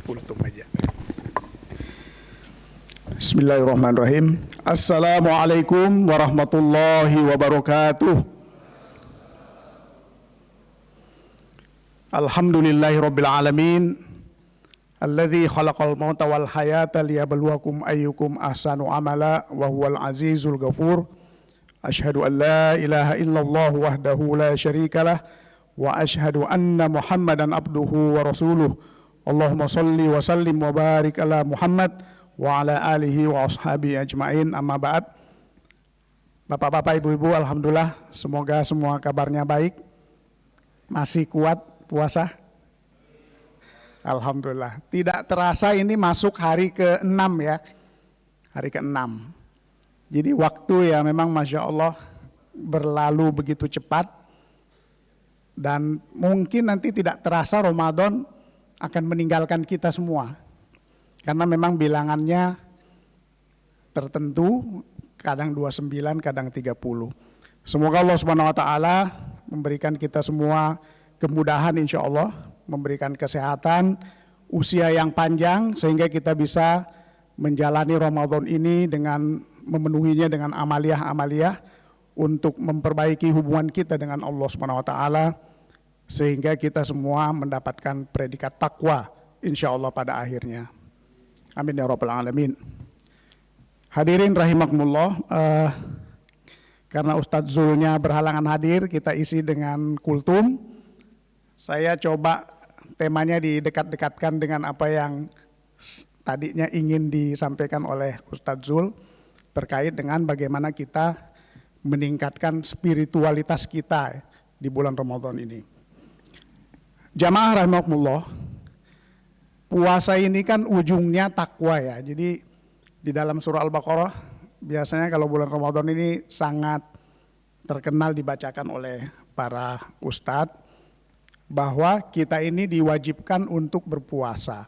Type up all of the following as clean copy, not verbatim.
kultum aja. Bismillahirrahmanirrahim. Assalamualaikum warahmatullahi wabarakatuh. Alhamdulillahirabbil alamin. Alladzi khalaqal mauta wal hayata liyabluwakum ayyukum ahsanu amala wa huwal azizul ghafur. Asyhadu an la ilaha illallah wahdahu la syarikalah wa asyhadu anna Muhammadan abduhu wa rasuluh. Allahumma shalli wa sallim wa barik ala Muhammad wa ala alihi wa ashabihi ajmain. Amma ba'd. Bapak-bapak, ibu-ibu, alhamdulillah semoga semua kabarnya baik. Masih kuat puasa? Alhamdulillah. Tidak terasa ini masuk hari ke-6 ya. Hari ke-6. Jadi waktu ya memang Masya Allah berlalu begitu cepat. Dan mungkin nanti tidak terasa Ramadan akan meninggalkan kita semua. Karena memang bilangannya tertentu, kadang 29, kadang 30. Semoga Allah Subhanahu wa taala memberikan kita semua kemudahan insya Allah, memberikan kesehatan, usia yang panjang sehingga kita bisa menjalani Ramadan ini dengan memenuhinya dengan amaliyah-amaliyah untuk memperbaiki hubungan kita dengan Allah Subhanahu wa taala sehingga kita semua mendapatkan predikat takwa insya Allah pada akhirnya. Amin ya rabbal alamin. Hadirin rahimakumullah, karena Ustadz Zulnya berhalangan hadir, kita isi dengan kultum. Saya coba temanya didekat-dekatkan dengan apa yang tadinya ingin disampaikan oleh Ustadz Zul terkait dengan bagaimana kita meningkatkan spiritualitas kita di bulan Ramadan ini. Jamaah rahimakumullah, puasa ini kan ujungnya takwa ya. Jadi di dalam surah Al-Baqarah biasanya kalau bulan Ramadan ini sangat terkenal dibacakan oleh para ustadz bahwa kita ini diwajibkan untuk berpuasa.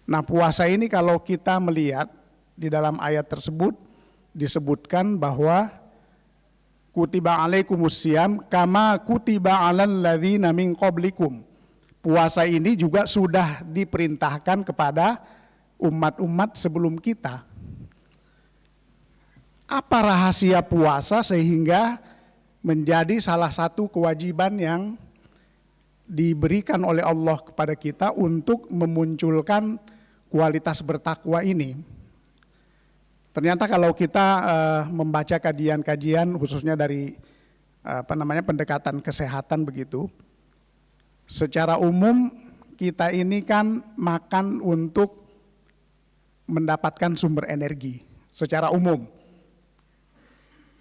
Nah, puasa ini kalau kita melihat di dalam ayat tersebut disebutkan bahwa kutiba alaikumusiyam kama kutiba alal ladzina min qablikum. Puasa ini juga sudah diperintahkan kepada umat-umat sebelum kita. Apa rahasia puasa sehingga menjadi salah satu kewajiban yang diberikan oleh Allah kepada kita untuk memunculkan kualitas bertakwa ini? Ternyata kalau kita membaca kajian-kajian khususnya dari pendekatan kesehatan begitu, secara umum kita ini kan makan untuk mendapatkan sumber energi secara umum.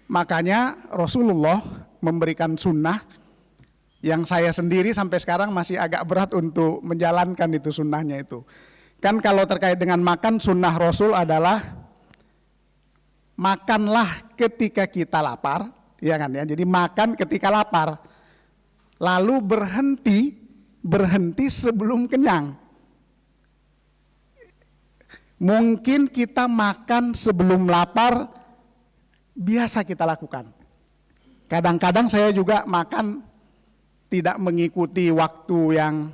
Makanya Rasulullah memberikan sunnah yang saya sendiri sampai sekarang masih agak berat untuk menjalankan itu sunnahnya itu. Kan kalau terkait dengan makan, sunnah Rasul adalah makanlah ketika kita lapar, ya kan ya. Jadi makan ketika lapar, lalu berhenti sebelum kenyang. Mungkin kita makan sebelum lapar biasa kita lakukan. Kadang-kadang saya juga makan tidak mengikuti waktu yang,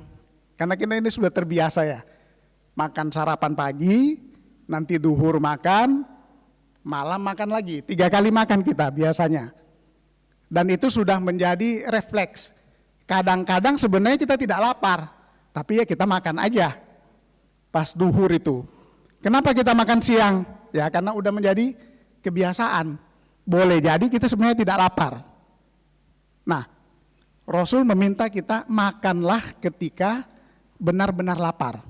karena kita ini sudah terbiasa ya, makan sarapan pagi, nanti duhur makan, malam makan lagi, 3 kali makan kita biasanya. Dan itu sudah menjadi refleks. Kadang-kadang sebenarnya kita tidak lapar, tapi ya kita makan aja pas duhur itu. Kenapa kita makan siang? Ya karena udah menjadi kebiasaan. Boleh jadi kita sebenarnya tidak lapar. Nah, Rasul meminta kita makanlah ketika benar-benar lapar.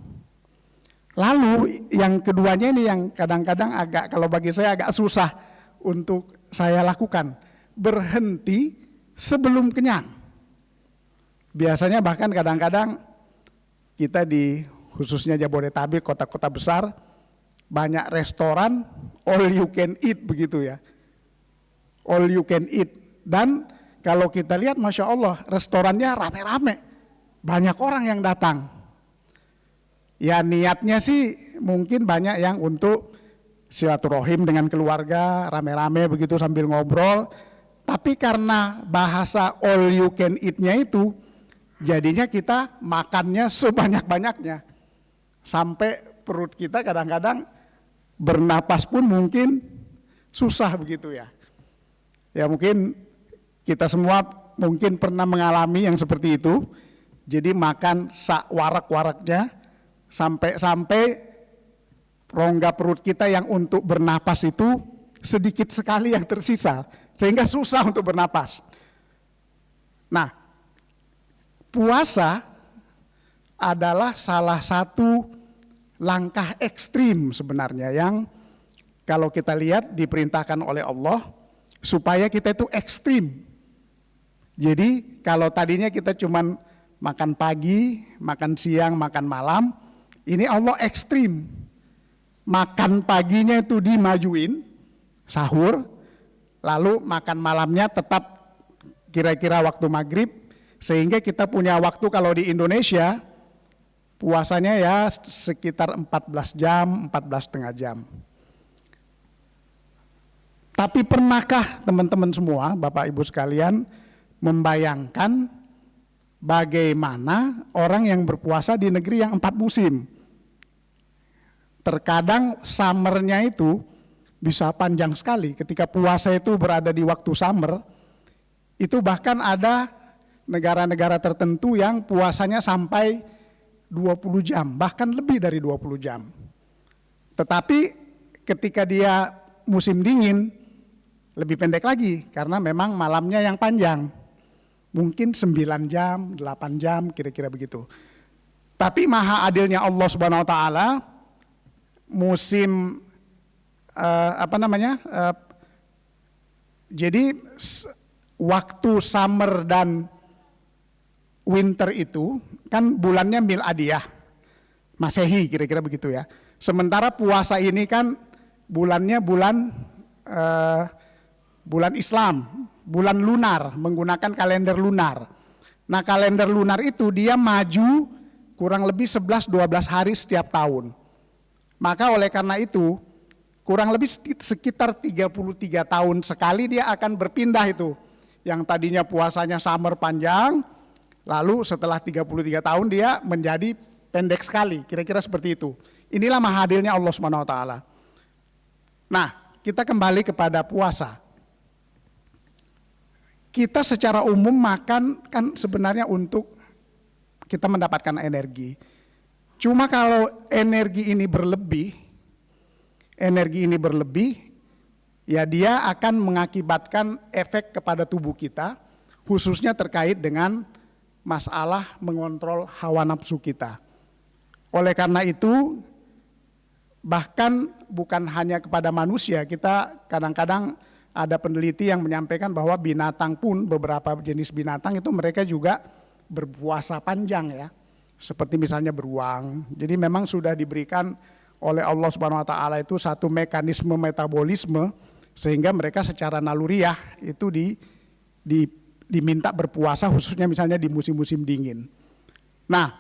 Lalu yang keduanya ini yang kadang-kadang agak, kalau bagi saya agak susah untuk saya lakukan. Berhenti sebelum kenyang. Biasanya bahkan kadang-kadang kita di khususnya Jabodetabek, kota-kota besar, banyak restoran all you can eat begitu ya. All you can eat. Dan kalau kita lihat Masya Allah restorannya rame-rame, banyak orang yang datang. Ya niatnya sih mungkin banyak yang untuk silaturahim dengan keluarga, rame-rame begitu sambil ngobrol. Tapi karena bahasa all you can eat-nya itu, jadinya kita makannya sebanyak-banyaknya. sampai perut kita kadang-kadang bernapas pun mungkin susah begitu ya. Ya mungkin kita semua mungkin pernah mengalami yang seperti itu. Jadi makan warak-waraknya sampai rongga perut kita yang untuk bernapas itu sedikit sekali yang tersisa, sehingga susah untuk bernapas. Nah, puasa adalah salah satu langkah ekstrim sebenarnya yang kalau kita lihat diperintahkan oleh Allah supaya kita itu ekstrim. Jadi kalau tadinya kita cuman makan pagi, makan siang, makan malam, ini Allah ekstrim. Makan paginya itu dimajuin, sahur, lalu makan malamnya tetap kira-kira waktu maghrib, sehingga kita punya waktu kalau di Indonesia, puasanya ya sekitar 14 jam, 14,5 jam. Tapi pernahkah teman-teman semua, Bapak Ibu sekalian, membayangkan bagaimana orang yang berpuasa di negeri yang 4 musim? Terkadang summernya itu bisa panjang sekali. Ketika puasa itu berada di waktu summer, itu bahkan ada negara-negara tertentu yang puasanya sampai 20 jam, bahkan lebih dari 20 jam. Tetapi ketika dia musim dingin, lebih pendek lagi, karena memang malamnya yang panjang. Mungkin 9 jam, 8 jam, kira-kira begitu. Tapi maha adilnya Allah Subhanahu wa taala, musim jadi waktu summer dan winter itu kan bulannya Miladiyah, Masehi, kira-kira begitu ya. Sementara puasa ini kan bulannya bulan Islam, bulan lunar, menggunakan kalender lunar. Nah, kalender lunar itu dia maju kurang lebih 11-12 hari setiap tahun. Maka oleh karena itu, kurang lebih sekitar 33 tahun sekali dia akan berpindah itu. Yang tadinya puasanya summer panjang, lalu setelah 33 tahun dia menjadi pendek sekali, kira-kira seperti itu. Inilah maha adilnya Allah Subhanahu wa taala. Nah, kita kembali kepada puasa. Kita secara umum makan kan sebenarnya untuk kita mendapatkan energi. Cuma kalau energi ini berlebih, ya dia akan mengakibatkan efek kepada tubuh kita, khususnya terkait dengan masalah mengontrol hawa nafsu kita. Oleh karena itu, bahkan bukan hanya kepada manusia, kita kadang-kadang ada peneliti yang menyampaikan bahwa binatang pun, beberapa jenis binatang itu mereka juga berpuasa panjang ya. Seperti misalnya beruang. Jadi memang sudah diberikan oleh Allah Subhanahu wa taala itu satu mekanisme metabolisme sehingga mereka secara naluriah itu diminta berpuasa, khususnya misalnya di musim-musim dingin. Nah,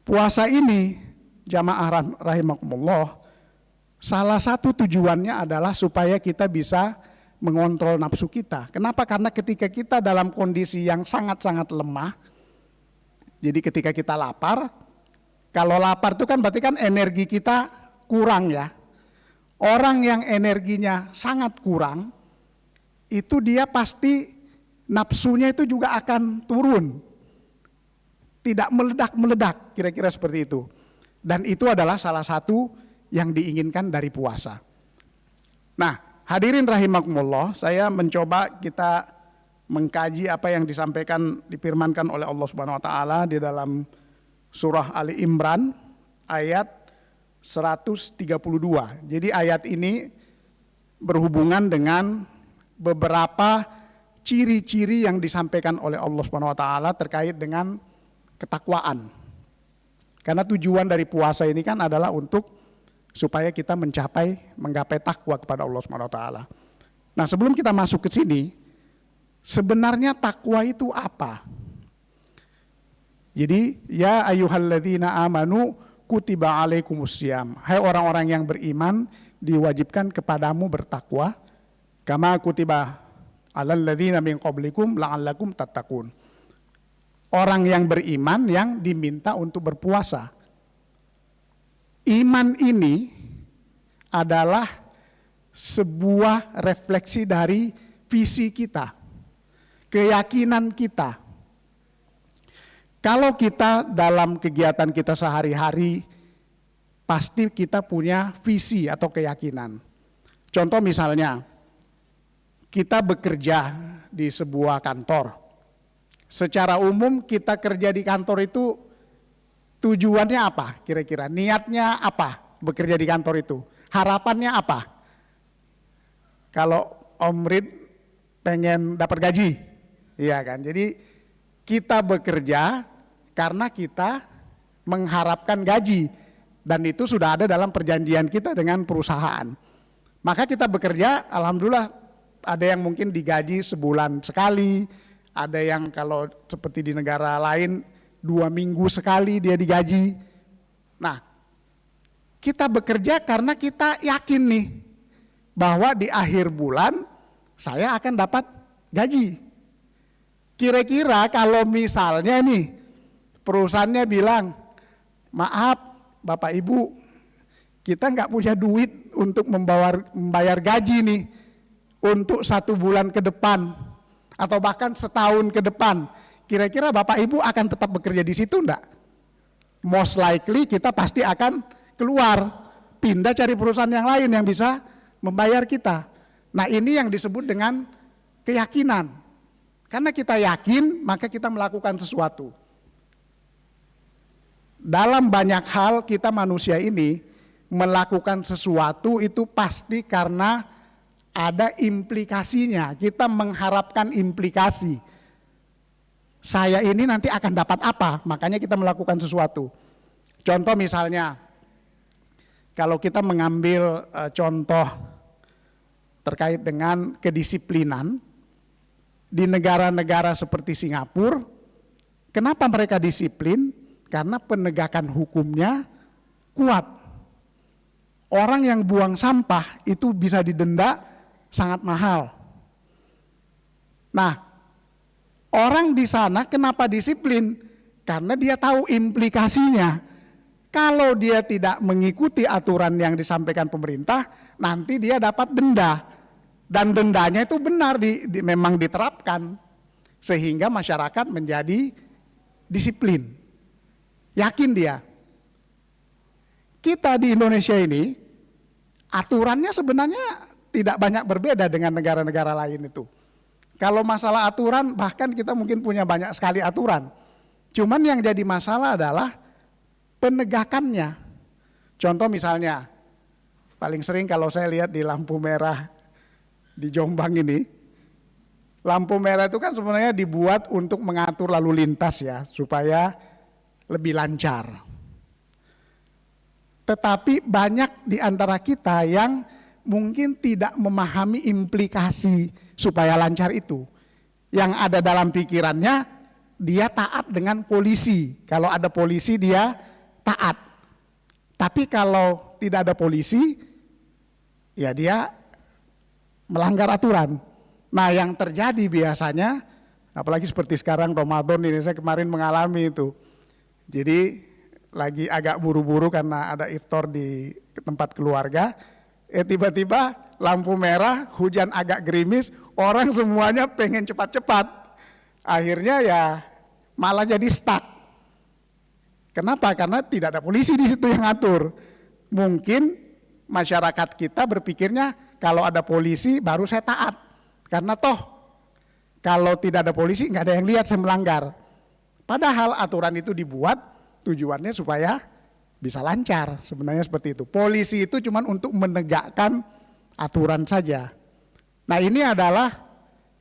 puasa ini jamaah rahimakumullah, salah satu tujuannya adalah supaya kita bisa mengontrol nafsu kita. Kenapa? Karena ketika kita dalam kondisi yang sangat-sangat lemah, jadi ketika kita lapar, kalau lapar itu kan berarti kan energi kita kurang ya. Orang yang energinya sangat kurang, itu dia pasti nafsunya itu juga akan turun. Tidak meledak-meledak, kira-kira seperti itu. Dan itu adalah salah satu yang diinginkan dari puasa. Nah, hadirin rahimakumullah, saya mencoba kita mengkaji apa yang disampaikan, difirmankan oleh Allah Subhanahu wa taala di dalam surah Ali Imran ayat 132. Jadi ayat ini berhubungan dengan beberapa ciri-ciri yang disampaikan oleh Allah Subhanahu wa taala terkait dengan ketakwaan. Karena tujuan dari puasa ini kan adalah untuk supaya kita menggapai takwa kepada Allah Subhanahu wa taala. Nah, sebelum kita masuk ke sini, sebenarnya takwa itu apa? Jadi, ya ayyuhalladzina amanu kutiba alaikumussyam. Hai orang-orang yang beriman, diwajibkan kepadamu bertakwa. Kama kutiba alal ladzina min qablikum la'allakum tattaqun. Orang yang beriman yang diminta untuk berpuasa. Iman ini adalah sebuah refleksi dari visi kita, keyakinan kita. Kalau kita dalam kegiatan kita sehari-hari, pasti kita punya visi atau keyakinan. Contoh misalnya, kita bekerja di sebuah kantor. Secara umum kita kerja di kantor itu tujuannya apa kira-kira? Niatnya apa bekerja di kantor itu? Harapannya apa? Kalau Om Rid pengen dapat gaji, iya kan? Jadi kita bekerja karena kita mengharapkan gaji dan itu sudah ada dalam perjanjian kita dengan perusahaan. Maka kita bekerja, alhamdulillah ada yang mungkin digaji sebulan sekali, ada yang kalau seperti di negara lain 2 minggu sekali dia digaji. Nah, kita bekerja karena kita yakin nih bahwa di akhir bulan saya akan dapat gaji. Kira-kira kalau misalnya nih perusahaannya bilang, maaf Bapak Ibu, kita nggak punya duit untuk membayar gaji nih untuk 1 bulan ke depan atau bahkan setahun ke depan. Kira-kira Bapak Ibu akan tetap bekerja di situ enggak? Most likely kita pasti akan keluar, pindah cari perusahaan yang lain yang bisa membayar kita. Nah, ini yang disebut dengan keyakinan. Karena kita yakin, maka kita melakukan sesuatu. Dalam banyak hal kita manusia ini melakukan sesuatu itu pasti karena ada implikasinya. Kita mengharapkan implikasi. Saya ini nanti akan dapat apa, makanya kita melakukan sesuatu. Contoh misalnya, kalau kita mengambil contoh terkait dengan kedisiplinan, di negara-negara seperti Singapura, kenapa mereka disiplin? Karena penegakan hukumnya kuat. Orang yang buang sampah itu bisa didenda sangat mahal. Nah, orang di sana kenapa disiplin? Karena dia tahu implikasinya. Kalau dia tidak mengikuti aturan yang disampaikan pemerintah, nanti dia dapat denda. Dan dendanya itu benar memang diterapkan. Sehingga masyarakat menjadi disiplin. Yakin dia. Kita di Indonesia ini, aturannya sebenarnya tidak banyak berbeda dengan negara-negara lain itu. Kalau masalah aturan, bahkan kita mungkin punya banyak sekali aturan. Cuman yang jadi masalah adalah penegakannya. Contoh misalnya, paling sering kalau saya lihat di lampu merah di Jombang ini, lampu merah itu kan sebenarnya dibuat untuk mengatur lalu lintas ya, supaya lebih lancar. Tetapi banyak di antara kita yang mungkin tidak memahami implikasi supaya lancar itu. Yang ada dalam pikirannya, dia taat dengan polisi. Kalau ada polisi dia taat. Tapi kalau tidak ada polisi, ya dia melanggar aturan. Nah, yang terjadi biasanya, apalagi seperti sekarang Ramadan ini, saya kemarin mengalami itu. Jadi lagi agak buru-buru karena ada iftar di tempat keluarga, tiba-tiba lampu merah, hujan agak gerimis, orang semuanya pengen cepat-cepat. Akhirnya ya malah jadi stuck. Kenapa? Karena tidak ada polisi di situ yang ngatur. Mungkin masyarakat kita berpikirnya kalau ada polisi baru saya taat. Karena toh kalau tidak ada polisi nggak ada yang lihat saya melanggar. Padahal aturan itu dibuat tujuannya supaya bisa lancar, sebenarnya seperti itu. Polisi itu cuma untuk menegakkan aturan saja. Nah, ini adalah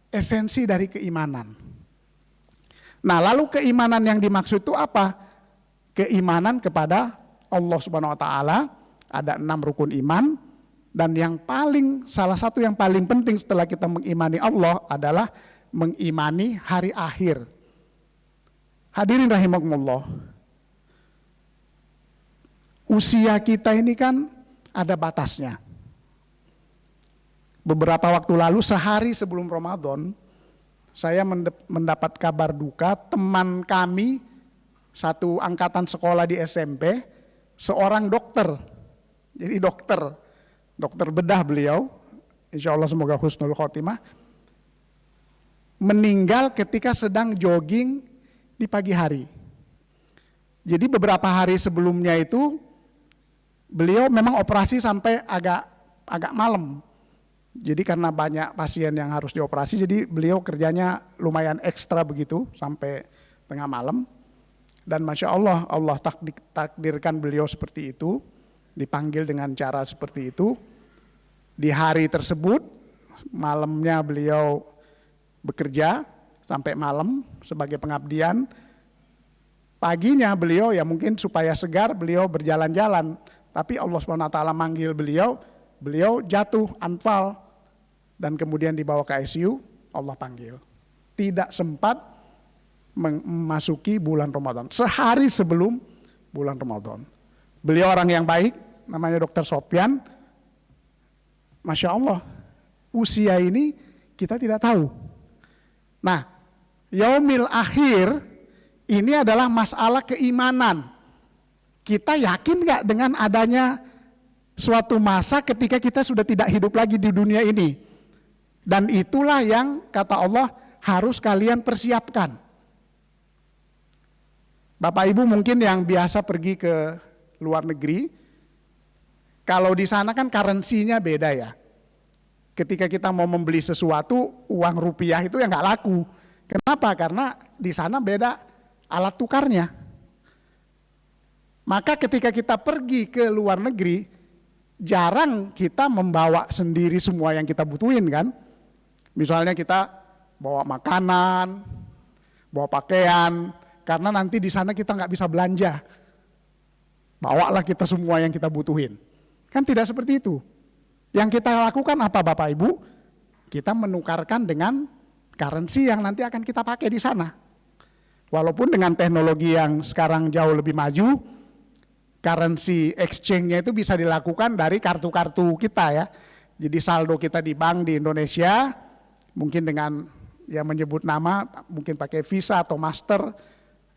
esensi dari keimanan. Nah, lalu keimanan yang dimaksud itu apa? Keimanan kepada Allah Subhanahu wa taala, ada 6 rukun iman, dan yang salah satu yang paling penting setelah kita mengimani Allah adalah mengimani hari akhir. Hadirin rahimakumullah. Usia kita ini kan ada batasnya. Beberapa waktu lalu, sehari sebelum Ramadan, saya mendapat kabar duka teman kami, satu angkatan sekolah di SMP, seorang dokter. Jadi dokter bedah beliau, insya Allah semoga husnul khotimah, meninggal ketika sedang jogging di pagi hari. Jadi beberapa hari sebelumnya itu beliau memang operasi sampai agak malam. Jadi karena banyak pasien yang harus dioperasi, jadi beliau kerjanya lumayan ekstra begitu sampai tengah malam. Dan Masya Allah, Allah takdirkan beliau seperti itu, dipanggil dengan cara seperti itu. Di hari tersebut, malamnya beliau bekerja sampai malam sebagai pengabdian. Paginya beliau ya mungkin supaya segar beliau berjalan-jalan, tapi Allah SWT manggil beliau jatuh anfal dan kemudian dibawa ke ICU, Allah panggil. Tidak sempat memasuki bulan Ramadan, sehari sebelum bulan Ramadan. Beliau orang yang baik, namanya Dr. Sopyan. Masya Allah, usia ini kita tidak tahu. Nah, yaumil akhir ini adalah masalah keimanan. Kita yakin gak dengan adanya suatu masa ketika kita sudah tidak hidup lagi di dunia ini? Dan itulah yang kata Allah harus kalian persiapkan. Bapak Ibu mungkin yang biasa pergi ke luar negeri, kalau di sana kan currency-nya beda ya. Ketika kita mau membeli sesuatu, uang rupiah itu yang gak laku. Kenapa? Karena di sana beda alat tukarnya. Maka ketika kita pergi ke luar negeri, jarang kita membawa sendiri semua yang kita butuhin kan. Misalnya kita bawa makanan, bawa pakaian, karena nanti di sana kita nggak bisa belanja. Bawalah kita semua yang kita butuhin. Kan tidak seperti itu. Yang kita lakukan apa Bapak Ibu? Kita menukarkan dengan currency yang nanti akan kita pakai di sana. Walaupun dengan teknologi yang sekarang jauh lebih maju, currency exchange-nya itu bisa dilakukan dari kartu-kartu kita ya. Jadi saldo kita di bank di Indonesia, mungkin dengan ya menyebut nama, mungkin pakai Visa atau Master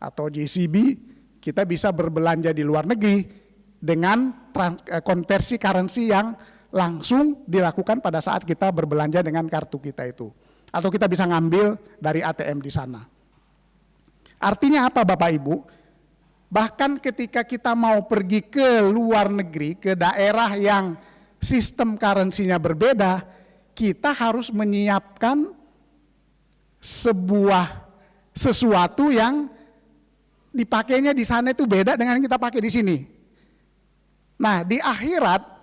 atau JCB, kita bisa berbelanja di luar negeri dengan konversi currency yang langsung dilakukan pada saat kita berbelanja dengan kartu kita itu. Atau kita bisa ngambil dari ATM di sana. Artinya apa Bapak Ibu? Bahkan ketika kita mau pergi ke luar negeri, ke daerah yang sistem currency-nya berbeda, kita harus menyiapkan sesuatu yang dipakainya di sana itu beda dengan yang kita pakai di sini. Nah, di akhirat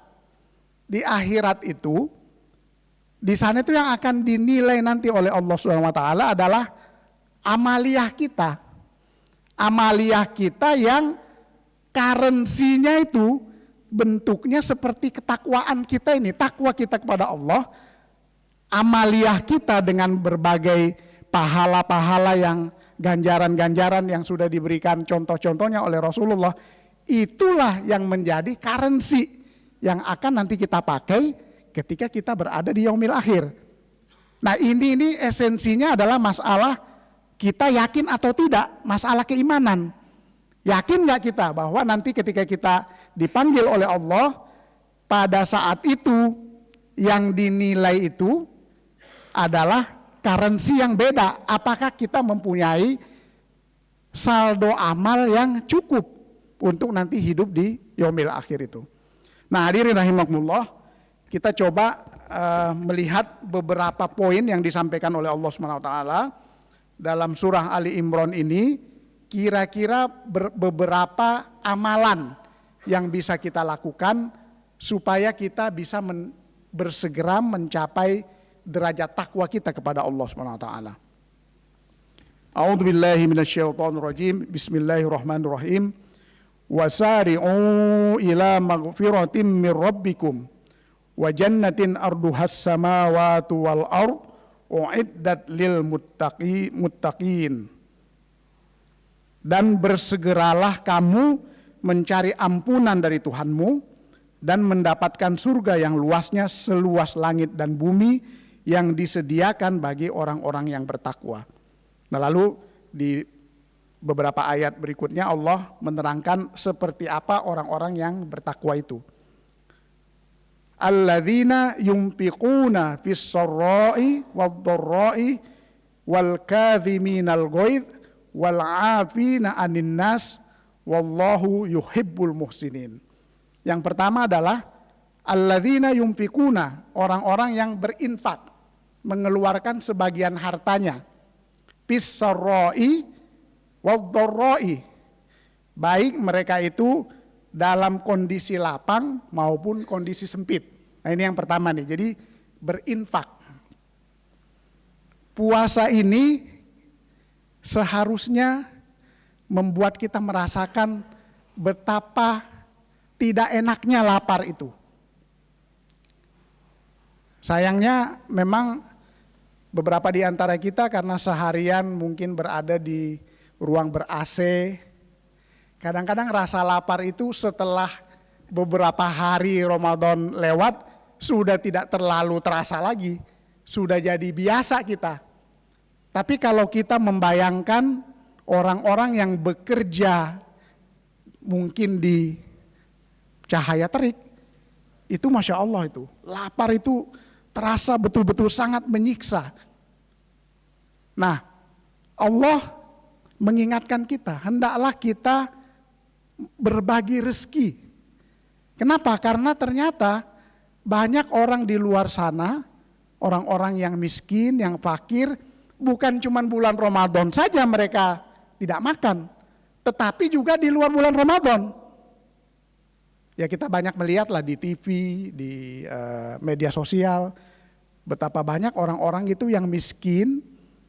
itu, di sana itu yang akan dinilai nanti oleh Allah SWT adalah amaliyah kita. Amaliyah kita yang currency-nya itu bentuknya seperti ketakwaan kita ini, takwa kita kepada Allah. Amaliyah kita dengan berbagai pahala-pahala yang ganjaran-ganjaran yang sudah diberikan contoh-contohnya oleh Rasulullah, itulah yang menjadi currency yang akan nanti kita pakai ketika kita berada di yaumil akhir. Nah ini esensinya adalah masalah kita yakin atau tidak, masalah keimanan. Yakin gak kita bahwa nanti ketika kita dipanggil oleh Allah, pada saat itu yang dinilai itu adalah currency yang beda. Apakah kita mempunyai saldo amal yang cukup untuk nanti hidup di yaumil akhir itu. Nah hadirin rahimakumullah, kita coba melihat beberapa poin yang disampaikan oleh Allah SWT dalam surah Ali Imran ini, kira-kira beberapa amalan yang bisa kita lakukan supaya kita bisa bersegera mencapai derajat takwa kita kepada Allah SWT. A'udzubillahi minasyaitonirrajim. Bismillahirrahmanirrahim. Wasari'u ila maghfiratin min rabbikum wa jannatin arduhas samawati wal ard uiddat lil muttaqin. Dan bersegeralah kamu mencari ampunan dari Tuhanmu dan mendapatkan surga yang luasnya seluas langit dan bumi yang disediakan bagi orang-orang yang bertakwa. Nah lalu di beberapa ayat berikutnya Allah menerangkan seperti apa orang-orang yang bertakwa itu. Alladzina yunfiquna fis-sarra'i wad-dharra'i wal kadhiminal ghaidh wal 'afina 'anil nas wallahu yuhibbul muhsinin. Yang pertama adalah alladzina yunfiquna, orang-orang yang berinfak, mengeluarkan sebagian hartanya, fis-sarra'i wad-dharra'i, baik mereka itu dalam kondisi lapang maupun kondisi sempit. Nah, ini yang pertama nih. Jadi berinfak. Puasa ini seharusnya membuat kita merasakan betapa tidak enaknya lapar itu. Sayangnya memang beberapa di antara kita karena seharian mungkin berada di ruang ber-AC, kadang-kadang rasa lapar itu setelah beberapa hari Ramadan lewat sudah tidak terlalu terasa lagi, sudah jadi biasa kita. Tapi kalau kita membayangkan orang-orang yang bekerja mungkin di cahaya terik, itu Masya Allah itu, lapar itu terasa betul-betul sangat menyiksa. Nah, Allah mengingatkan kita, hendaklah kita berbagi rezeki. Kenapa? Karena ternyata banyak orang di luar sana, orang-orang yang miskin, yang fakir, bukan cuma bulan Ramadan saja mereka tidak makan, tetapi juga di luar bulan Ramadan. Ya kita banyak melihatlah di TV, di media sosial, betapa banyak orang-orang itu yang miskin,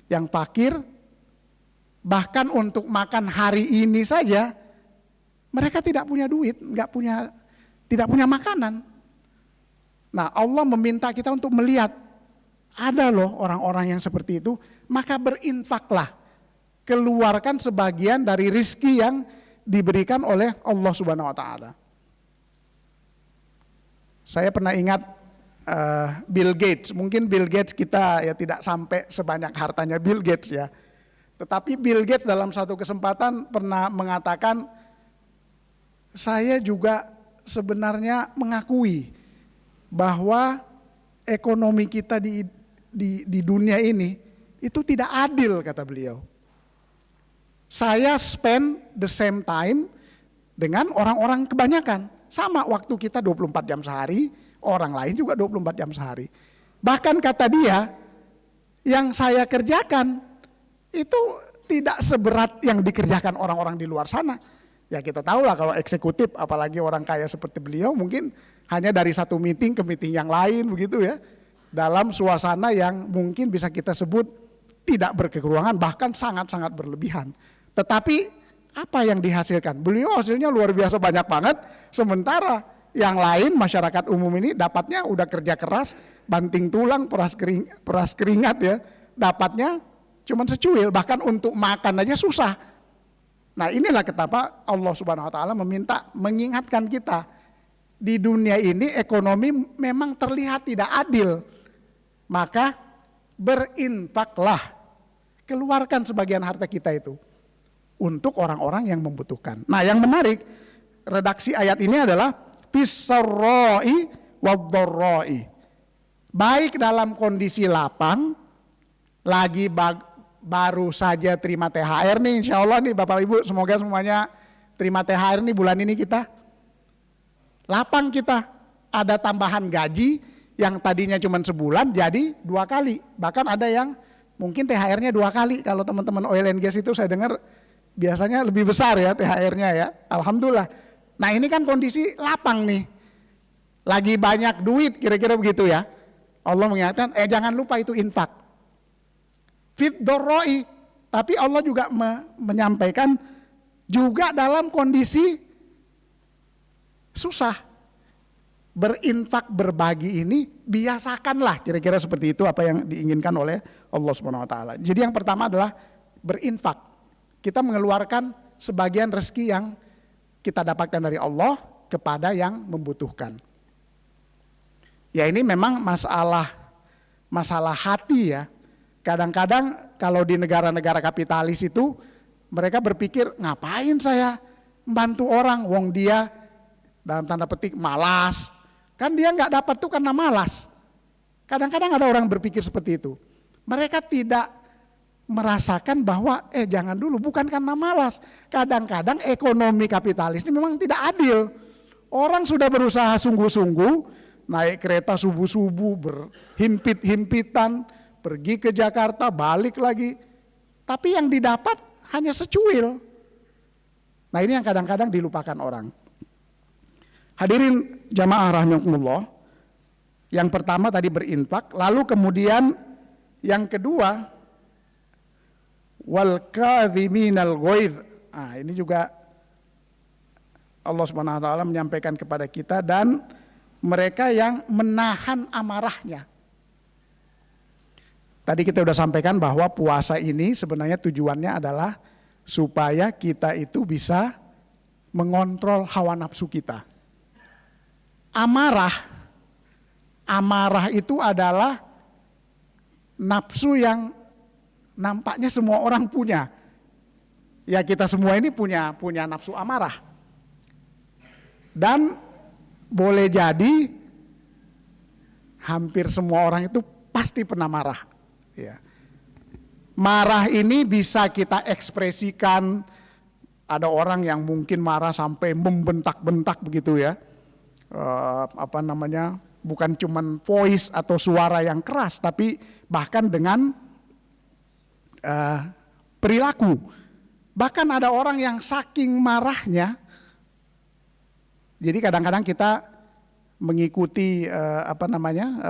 yang fakir, bahkan untuk makan hari ini saja mereka tidak punya duit, tidak punya makanan. Nah, Allah meminta kita untuk melihat ada loh orang-orang yang seperti itu, maka berinfaklah, keluarkan sebagian dari rizki yang diberikan oleh Allah Subhanahu Wa Taala. Saya pernah ingat Bill Gates, mungkin Bill Gates kita ya tidak sampai sebanyak hartanya Bill Gates ya, tetapi Bill Gates dalam satu kesempatan pernah mengatakan, saya juga sebenarnya mengakui bahwa ekonomi kita di dunia ini itu tidak adil, kata beliau. Saya spend the same time dengan orang-orang kebanyakan. Sama waktu kita 24 jam sehari, orang lain juga 24 jam sehari. Bahkan kata dia, yang saya kerjakan itu tidak seberat yang dikerjakan orang-orang di luar sana. Ya kita tahu lah kalau eksekutif, apalagi orang kaya seperti beliau, mungkin hanya dari satu meeting ke meeting yang lain begitu ya. Dalam suasana yang mungkin bisa kita sebut tidak berkekurangan, bahkan sangat-sangat berlebihan. Tetapi apa yang dihasilkan? Beliau hasilnya luar biasa banyak banget, sementara yang lain masyarakat umum ini dapatnya udah kerja keras, banting tulang, peras keringat ya, dapatnya cuman secuil, bahkan untuk makan aja susah. Nah inilah kenapa Allah Subhanahu Wa Taala mengingatkan kita, di dunia ini ekonomi memang terlihat tidak adil, maka berinfaklah, keluarkan sebagian harta kita itu untuk orang-orang yang membutuhkan. Nah yang menarik, redaksi ayat ini adalah fis-sarra'i wad-dharra'i, baik dalam kondisi lapang, lagi baru saja terima THR nih, insya Allah nih Bapak Ibu, semoga semuanya terima THR nih bulan ini kita. Lapang kita, ada tambahan gaji yang tadinya cuma sebulan jadi 2 kali. Bahkan ada yang mungkin THR-nya 2 kali. Kalau teman-teman oil and gas itu saya dengar biasanya lebih besar ya THR-nya ya. Alhamdulillah. Nah ini kan kondisi lapang nih. Lagi banyak duit kira-kira begitu ya. Allah mengingatkan, jangan lupa itu infak. Fit dorroi. Tapi Allah juga menyampaikan juga dalam kondisi susah, berinfak, berbagi ini biasakanlah, kira-kira seperti itu apa yang diinginkan oleh Allah Subhanahu Wa Taala. Jadi yang pertama adalah berinfak, kita mengeluarkan sebagian rezeki yang kita dapatkan dari Allah kepada yang membutuhkan. Ya ini memang masalah hati ya. Kadang-kadang kalau di negara-negara kapitalis itu Mereka berpikir, ngapain saya membantu orang, wong dia dalam tanda petik malas. Kan dia nggak dapat tuh karena malas. Kadang-kadang ada orang berpikir seperti itu. Mereka tidak merasakan bahwa jangan dulu, bukan karena malas. Kadang-kadang ekonomi kapitalis ini memang tidak adil. Orang sudah berusaha sungguh-sungguh, naik kereta subuh-subuh, berhimpit-himpitan, pergi ke Jakarta, balik lagi. Tapi yang didapat hanya secuil. Nah ini yang kadang-kadang dilupakan orang. Hadirin jamaah rahimakumullah, yang pertama tadi berinfak, lalu kemudian yang kedua, wal kadhiminal ghaidh. Nah, ini juga Allah Subhanahu wa taala menyampaikan kepada kita, dan mereka yang menahan amarahnya. Tadi kita sudah sampaikan bahwa puasa ini sebenarnya tujuannya adalah supaya kita itu bisa mengontrol hawa nafsu kita. Amarah itu adalah nafsu yang nampaknya semua orang punya. Ya kita semua ini punya nafsu amarah. Dan boleh jadi hampir semua orang itu pasti pernah marah. Ya. Marah ini bisa kita ekspresikan. Ada orang yang mungkin marah sampai membentak-bentak begitu ya. Bukan cuman voice atau suara yang keras, tapi bahkan dengan perilaku. Bahkan ada orang yang saking marahnya, jadi kadang-kadang kita mengikuti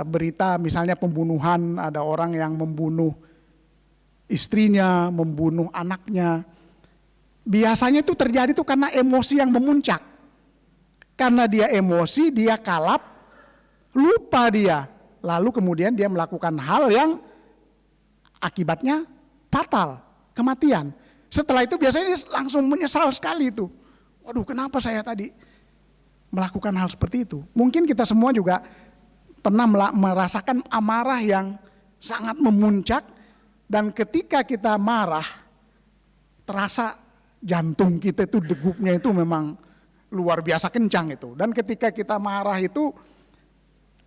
berita misalnya pembunuhan, ada orang yang membunuh istrinya, membunuh anaknya. Biasanya itu terjadi tuh karena emosi yang memuncak. Karena dia emosi, dia kalap, lupa dia. Lalu kemudian dia melakukan hal yang akibatnya fatal, kematian. Setelah itu biasanya dia langsung menyesal sekali itu. Waduh, kenapa saya tadi melakukan hal seperti itu? Mungkin kita semua juga pernah merasakan amarah yang sangat memuncak, dan ketika kita marah, terasa jantung kita itu degupnya itu memang luar biasa kencang itu. Dan ketika kita marah itu,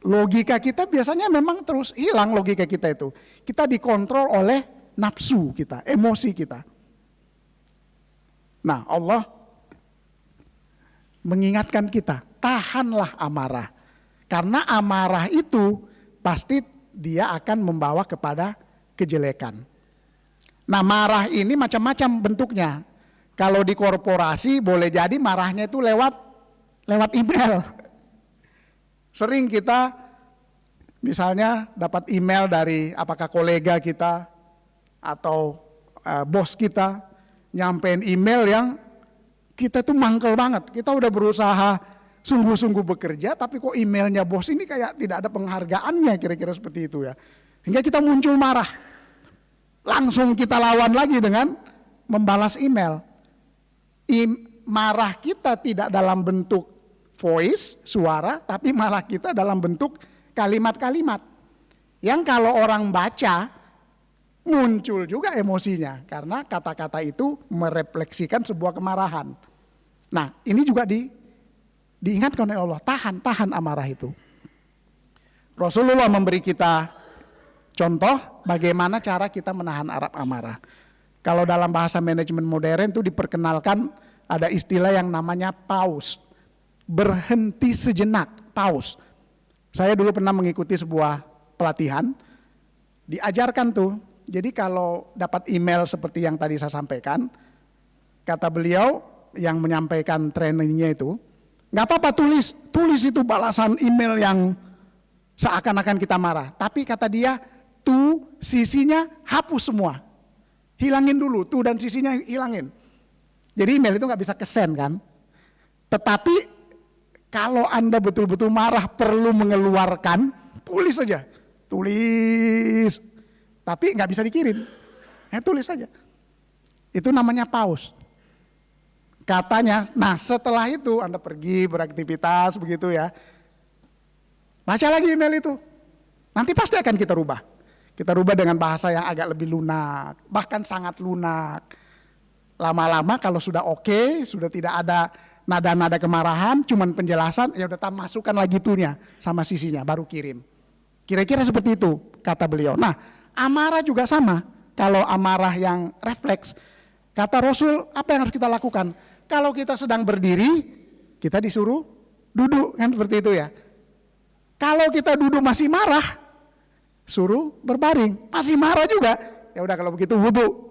logika kita biasanya memang terus hilang logika kita itu. Kita dikontrol oleh nafsu kita, emosi kita. Nah, Allah mengingatkan kita, tahanlah amarah. Karena amarah itu pasti dia akan membawa kepada kejelekan. Nah, marah ini macam-macam bentuknya. Kalau di korporasi boleh jadi marahnya itu lewat email. Sering kita misalnya dapat email dari apakah kolega kita atau bos kita, nyampein email yang kita tuh mangkel banget. Kita udah berusaha sungguh-sungguh bekerja, tapi kok emailnya bos ini kayak tidak ada penghargaannya, kira-kira seperti itu ya. Hingga kita muncul marah. Langsung kita lawan lagi dengan membalas email. Marah kita tidak dalam bentuk voice, suara, tapi malah kita dalam bentuk kalimat-kalimat. Yang kalau orang baca, muncul juga emosinya. Karena kata-kata itu merefleksikan sebuah kemarahan. Nah, ini juga diingatkan oleh Allah, tahan amarah itu. Rasulullah memberi kita contoh bagaimana cara kita menahan amarah. Kalau dalam bahasa manajemen modern itu diperkenalkan ada istilah yang namanya pause. Berhenti sejenak, pause. Saya dulu pernah mengikuti sebuah pelatihan, diajarkan tuh. Jadi kalau dapat email seperti yang tadi saya sampaikan, kata beliau yang menyampaikan trainingnya itu, nggak apa-apa tulis itu balasan email yang seakan-akan kita marah. Tapi kata dia, sisinya hapus semua. Hilangin dulu, dan sisinya hilangin. Jadi email itu nggak bisa kesend kan. Tetapi kalau Anda betul-betul marah perlu mengeluarkan, tulis saja. Tulis. Tapi nggak bisa dikirim. Tulis saja. Itu namanya pause. Katanya, nah setelah itu Anda pergi beraktivitas begitu ya. Baca lagi email itu. Nanti pasti akan kita rubah. Kita rubah dengan bahasa yang agak lebih lunak, bahkan sangat lunak. Lama-lama kalau sudah oke, sudah tidak ada nada-nada kemarahan, cuman penjelasan, ya udah masukkan lagi itunya sama sisinya, baru kirim. Kira-kira seperti itu kata beliau. Nah, amarah juga sama. Kalau amarah yang refleks, kata Rasul, apa yang harus kita lakukan? Kalau kita sedang berdiri, kita disuruh duduk, kan seperti itu ya. Kalau kita duduk masih marah, suruh berbaring, masih marah juga. Ya udah kalau begitu wudu.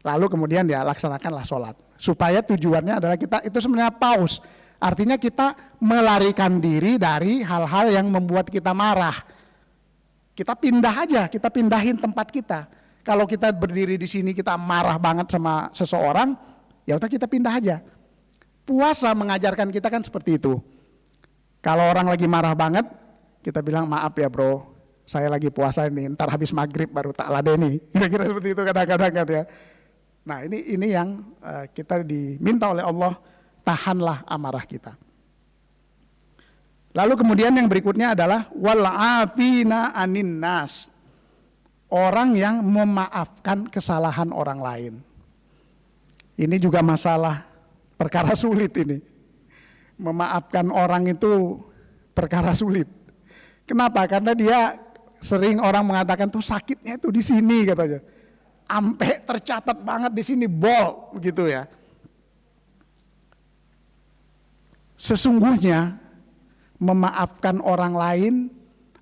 Lalu kemudian ya laksanakanlah sholat. Supaya tujuannya adalah kita itu sebenarnya pause. Artinya kita melarikan diri dari hal-hal yang membuat kita marah. Kita pindah aja, kita pindahin tempat kita. Kalau kita berdiri di sini kita marah banget sama seseorang, ya udah kita pindah aja. Puasa mengajarkan kita kan seperti itu. Kalau orang lagi marah banget, kita bilang maaf ya bro, saya lagi puasa ini, ntar habis maghrib baru tak ladeni. Kira-kira seperti itu kadang-kadang kan ya. Nah ini yang kita diminta oleh Allah, tahanlah amarah kita. Lalu kemudian yang berikutnya adalah wal'afina anin nas. Orang yang memaafkan kesalahan orang lain. Ini juga masalah perkara sulit ini. Memaafkan orang itu perkara sulit. Kenapa? Karena dia sering orang mengatakan tuh sakitnya itu di sini katanya. Ampe tercatat banget di sini bol begitu ya. Sesungguhnya memaafkan orang lain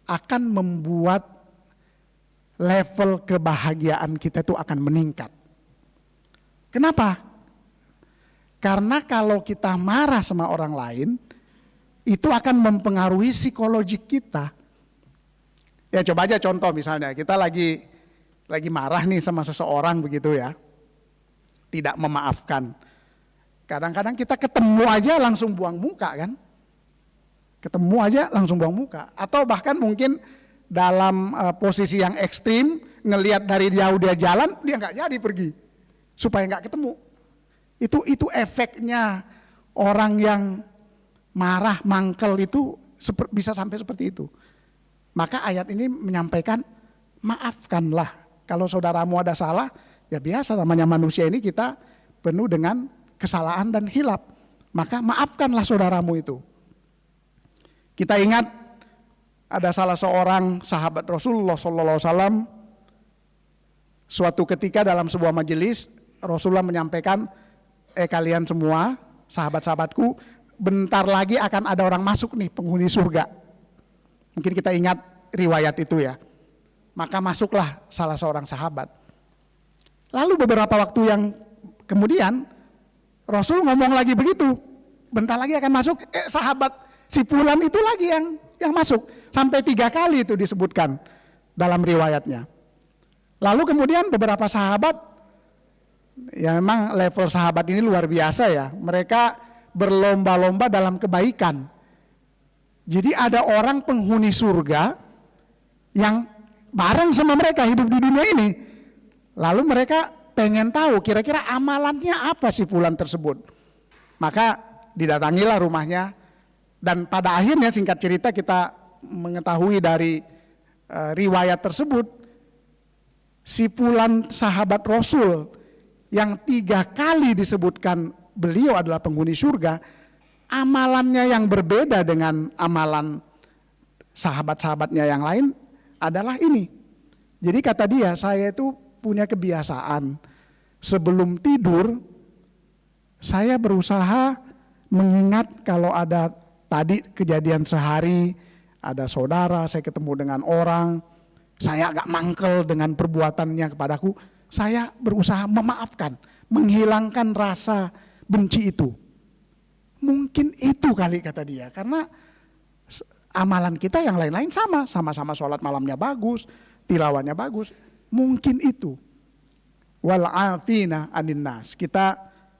akan membuat level kebahagiaan kita itu akan meningkat. Kenapa? Karena kalau kita marah sama orang lain, itu akan mempengaruhi psikologi kita. Ya coba aja contoh misalnya, kita lagi marah nih sama seseorang begitu ya, tidak memaafkan. Kadang-kadang kita ketemu aja langsung buang muka kan. Ketemu aja langsung buang muka. Atau bahkan mungkin dalam posisi yang ekstrim, ngelihat dari jauh dia jalan, dia nggak jadi pergi. Supaya nggak ketemu. Itu efeknya orang yang marah, mangkel itu bisa sampai seperti itu. Maka ayat ini menyampaikan, maafkanlah. Kalau saudaramu ada salah, ya biasa namanya manusia ini kita penuh dengan kesalahan dan hilap. Maka maafkanlah saudaramu itu. Kita ingat ada salah seorang sahabat Rasulullah SAW. Suatu ketika dalam sebuah majelis, Rasulullah menyampaikan, kalian semua, sahabat-sahabatku, bentar lagi akan ada orang masuk nih, penghuni surga. Mungkin kita ingat riwayat itu ya. Maka masuklah salah seorang sahabat. Lalu beberapa waktu yang kemudian, Rasul ngomong lagi begitu. Bentar lagi akan masuk, sahabat si Fulan itu lagi yang masuk. Sampai 3 kali itu disebutkan dalam riwayatnya. Lalu kemudian beberapa sahabat, ya memang level sahabat ini luar biasa ya. Mereka berlomba-lomba dalam kebaikan. Jadi ada orang penghuni surga yang bareng sama mereka hidup di dunia ini. Lalu mereka pengen tahu kira-kira amalannya apa si Fulan tersebut. Maka didatangilah rumahnya. Dan pada akhirnya singkat cerita kita mengetahui dari riwayat tersebut, si Fulan sahabat Rasul yang 3 kali disebutkan beliau adalah penghuni surga, amalannya yang berbeda dengan amalan sahabat-sahabatnya yang lain adalah ini. Jadi kata dia, saya itu punya kebiasaan sebelum tidur, saya berusaha mengingat kalau ada tadi kejadian sehari, ada saudara, saya ketemu dengan orang, saya agak mangkel dengan perbuatannya kepadaku, saya berusaha memaafkan, menghilangkan rasa benci itu. Mungkin itu kali kata dia, karena amalan kita yang lain-lain sama-sama sholat malamnya bagus, tilawannya bagus, mungkin itu. Wal'afina anin nas, kita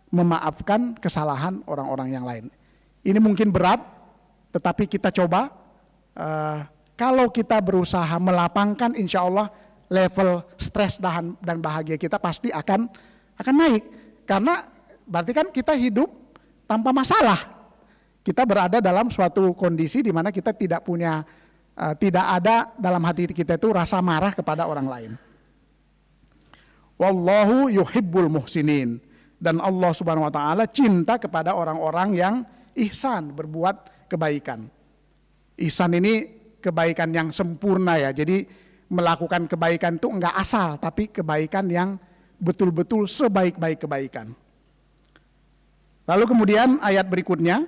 memaafkan kesalahan orang-orang yang lain. Ini mungkin berat, tetapi kita coba. Kalau kita berusaha melapangkan, insya Allah level stres dan bahagia kita pasti akan naik. Karena berarti kan kita hidup tanpa masalah. Kita berada dalam suatu kondisi di mana kita tidak ada dalam hati kita itu rasa marah kepada orang lain. Wallahu yuhibbul muhsinin. Dan Allah Subhanahu wa taala cinta kepada orang-orang yang ihsan, berbuat kebaikan. Ihsan ini kebaikan yang sempurna ya. Jadi melakukan kebaikan itu enggak asal, tapi kebaikan yang betul-betul sebaik-baik kebaikan. Lalu kemudian ayat berikutnya,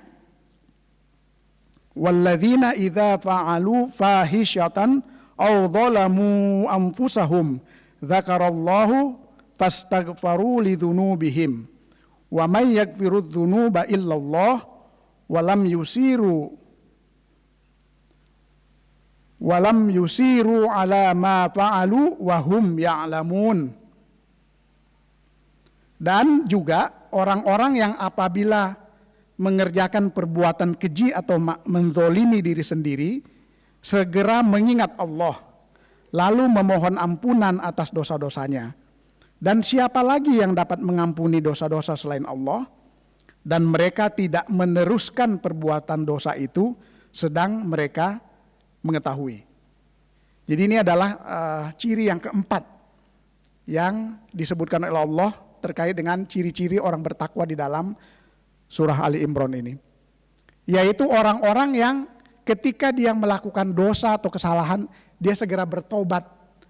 walladzina idza fa'alu fahisyatan aw dhalamu anfusahum dzakarallahu fastaghfaru lidzunubihim wa may yaghfiru dzunuba illallah wa lam yusiru ala ma fa'alu wa hum ya'lamun. Dan juga orang-orang yang apabila mengerjakan perbuatan keji atau menzolimi diri sendiri, segera mengingat Allah, lalu memohon ampunan atas dosa-dosanya. Dan siapa lagi yang dapat mengampuni dosa-dosa selain Allah? Dan mereka tidak meneruskan perbuatan dosa itu, sedang mereka mengetahui. Jadi ini adalah ciri yang keempat yang disebutkan oleh Allah terkait dengan ciri-ciri orang bertakwa di dalam surah Ali Imran ini, yaitu orang-orang yang ketika dia melakukan dosa atau kesalahan, dia segera bertobat,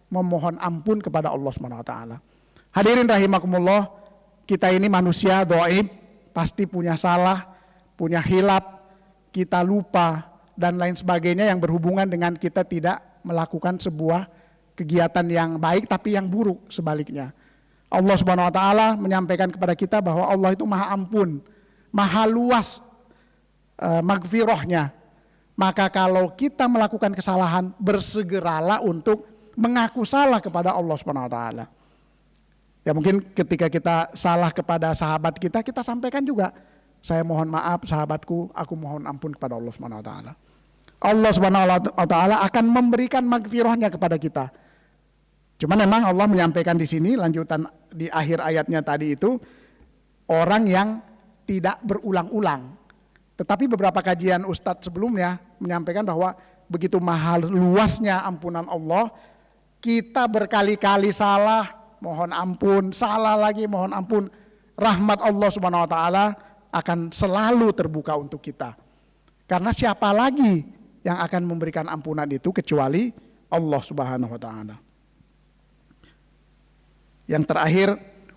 memohon ampun kepada Allah Subhanahu wa taala. Hadirin rahimakumullah, kita ini manusia dhaif, pasti punya salah, punya khilaf, kita lupa dan lain sebagainya yang berhubungan dengan kita tidak melakukan sebuah kegiatan yang baik tapi yang buruk sebaliknya. Allah Subhanahu wa taala menyampaikan kepada kita bahwa Allah itu Maha Ampun, Maha luas maghfirahnya. Maka kalau kita melakukan kesalahan, bersegeralah untuk mengaku salah kepada Allah Subhanahu wa taala. Ya mungkin ketika kita salah kepada sahabat kita, kita sampaikan juga, saya mohon maaf sahabatku, aku mohon ampun kepada Allah Subhanahu wa taala. Allah Subhanahu wa taala akan memberikan maghfirahnya kepada kita. Cuma memang Allah menyampaikan di sini lanjutan di akhir ayatnya tadi itu orang yang tidak berulang-ulang. Tetapi beberapa kajian Ustadz sebelumnya menyampaikan bahwa begitu mahal luasnya ampunan Allah, kita berkali-kali salah, mohon ampun, salah lagi mohon ampun, rahmat Allah Subhanahu wa taala akan selalu terbuka untuk kita. Karena siapa lagi yang akan memberikan ampunan itu kecuali Allah Subhanahu wa taala. Yang terakhir,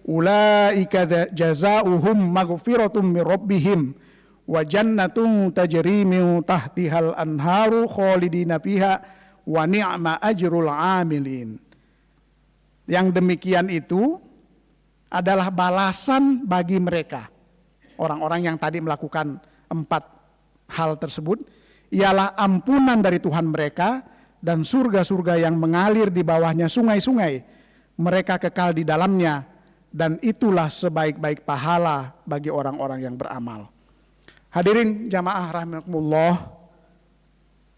ulaika jazaohum maghfiratum mir rabbihim wa jannatun tajri min tahtihal anharu khalidina fiha wa ni'ma ajrul amilin. Yang demikian itu adalah balasan bagi mereka, orang-orang yang tadi melakukan 4 hal tersebut, ialah ampunan dari Tuhan mereka dan surga-surga yang mengalir di bawahnya sungai-sungai, mereka kekal di dalamnya, dan itulah sebaik-baik pahala bagi orang-orang yang beramal. Hadirin jamaah rahimakumullah,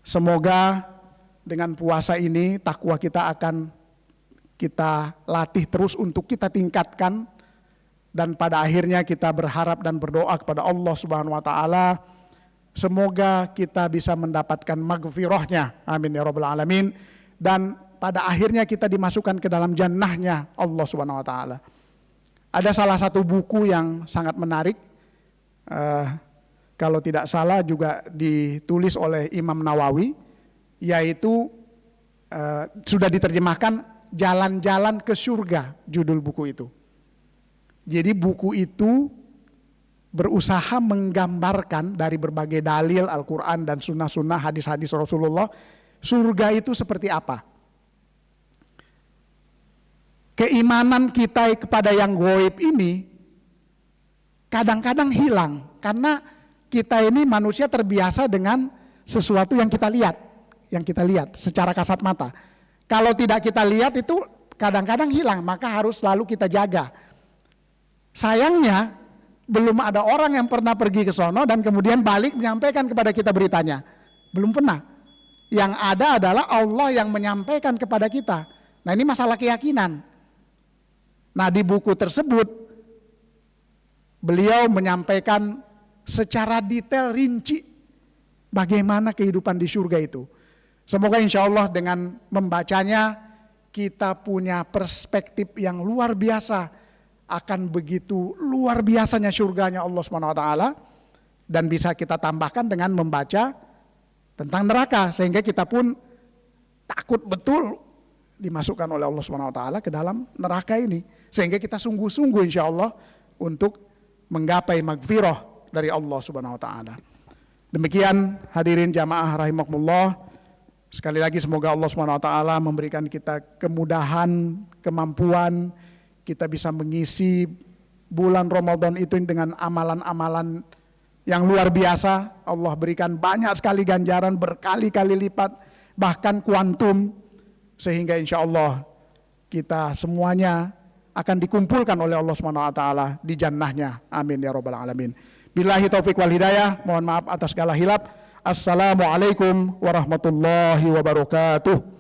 semoga dengan puasa ini takwa kita akan kita latih terus untuk kita tingkatkan, dan pada akhirnya kita berharap dan berdoa kepada Allah Subhanahu wa taala semoga kita bisa mendapatkan maghfirahnya, amin ya rabbal alamin, dan pada akhirnya kita dimasukkan ke dalam jannahnya Allah Subhanahu wa taala. Ada salah satu buku yang sangat menarik, kalau tidak salah juga ditulis oleh Imam Nawawi, yaitu sudah diterjemahkan Jalan-Jalan ke Surga, judul buku itu. Jadi buku itu berusaha menggambarkan dari berbagai dalil Al-Quran dan sunnah-sunnah, hadis-hadis Rasulullah, surga itu seperti apa. Keimanan kita kepada yang gaib ini kadang-kadang hilang, karena kita ini manusia terbiasa dengan sesuatu yang kita lihat secara kasat mata. Kalau tidak kita lihat itu kadang-kadang hilang, maka harus selalu kita jaga. Sayangnya belum ada orang yang pernah pergi ke sono dan kemudian balik menyampaikan kepada kita beritanya. Belum pernah. Yang ada adalah Allah yang menyampaikan kepada kita. Nah ini masalah keyakinan. Nah di buku tersebut beliau menyampaikan secara detail rinci bagaimana kehidupan di surga itu. Semoga insya Allah dengan membacanya kita punya perspektif yang luar biasa akan begitu luar biasanya surganya Allah Subhanahu wa taala, dan bisa kita tambahkan dengan membaca tentang neraka sehingga kita pun takut betul dimasukkan oleh Allah Subhanahu wa taala ke dalam neraka ini, sehingga kita sungguh-sungguh insyaallah untuk menggapai magfirah dari Allah Subhanahu wa taala. Demikian hadirin jamaah rahimakumullah. Sekali lagi semoga Allah Subhanahu wa taala memberikan kita kemudahan, kemampuan kita bisa mengisi bulan Ramadan itu dengan amalan-amalan yang luar biasa. Allah berikan banyak sekali ganjaran berkali-kali lipat, bahkan kuantum, sehingga insya Allah kita semuanya akan dikumpulkan oleh Allah Subhanahu wa taala di jannahnya. Amin ya rabbal alamin. Billahi taufik wal hidayah. Mohon maaf atas segala hilaf. Assalamualaikum warahmatullahi wabarakatuh.